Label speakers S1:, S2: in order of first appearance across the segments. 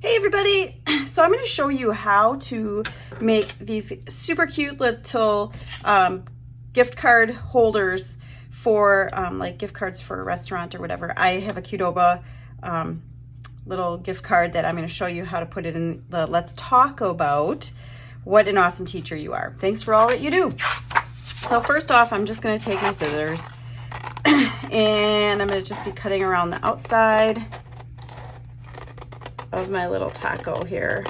S1: Hey everybody! So I'm going to show you how to make these super cute little gift card holders for like gift cards for a restaurant or whatever. I have a Qdoba little gift card that I'm going to show you how to put it in the Let's Talk About What an Awesome Teacher You Are. Thanks for all that you do. So first off, I'm just going to take my scissors and I'm going to just be cutting around the outside of my little taco here.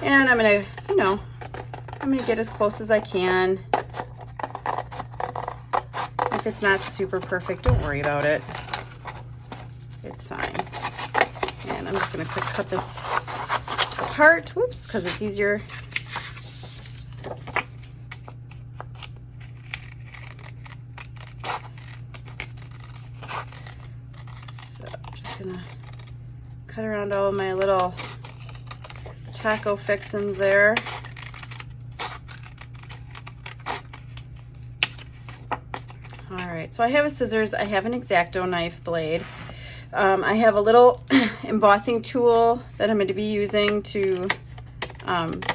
S1: And I'm gonna, I'm gonna get as close as I can. If it's not super perfect, don't worry about it. It's fine. And I'm just gonna quick cut this apart, whoops, because it's easier. So I'm just gonna cut around all of my little taco fixins there. All right, so I have a scissors, I have an X-Acto knife blade. I have a little embossing tool that I'm going to be using to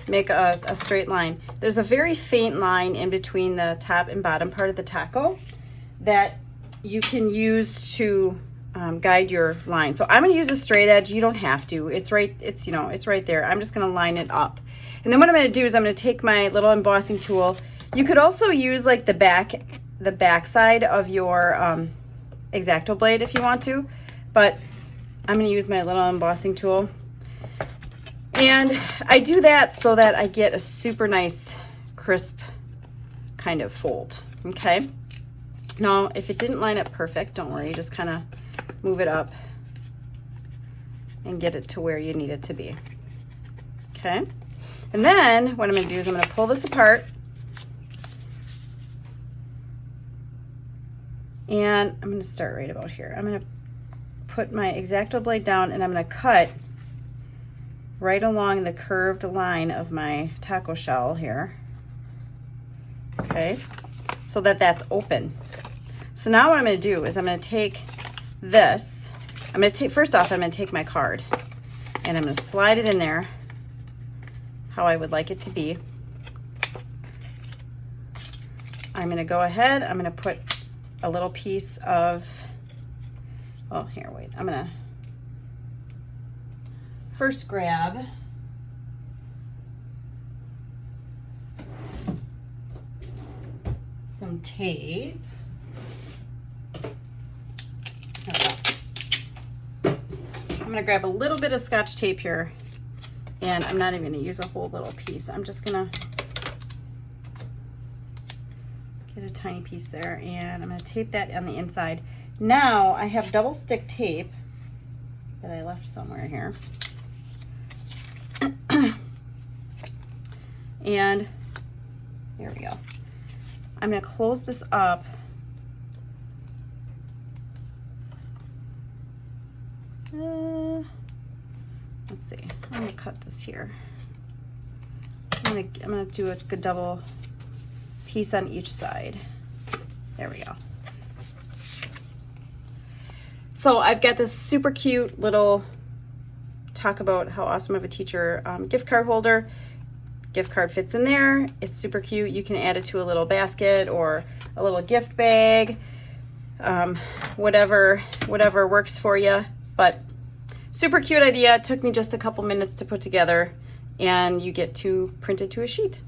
S1: make a straight line. There's a very faint line in between the top and bottom part of the taco that you can use to guide your line. So I'm going to use a straight edge. You don't have to. It's right there. I'm just going to line it up. And then what I'm going to do is I'm going to take my little embossing tool. You could also use like the back side of your X-Acto blade if you want to, but I'm going to use my little embossing tool. And I do that so that I get a super nice crisp kind of fold. Okay. Now, if it didn't line up perfect, don't worry, just kind of move it up and get it to where you need it to be. Okay. And then what I'm going to do is I'm going to pull this apart. And I'm going to start right about here. I'm going to put my X-Acto blade down and I'm going to cut right along the curved line of my taco shell here. Okay. So that that's open. So now what I'm going to do is I'm going to take this. First off, I'm going to take my card and I'm going to slide it in there how I would like it to be. I'm going to go ahead, I'm going to put a little piece of, well, here, wait, I'm going to first grab some tape. I'm going to grab a little bit of Scotch tape here, and I'm not even going to use a whole little piece. I'm just going to get a tiny piece there, and I'm going to tape that on the inside. Now I have double stick tape that I left somewhere here. And here we go. I'm going to close this up. Let's see. I'm going to cut this here. I'm going to do a good double piece on each side. There we go. So I've got this super cute little talk about how awesome of a teacher gift card holder. Gift card fits in there. It's super cute. You can add it to a little basket or a little gift bag, whatever works for you. But super cute idea. It took me just a couple minutes to put together, and you get to print it to a sheet.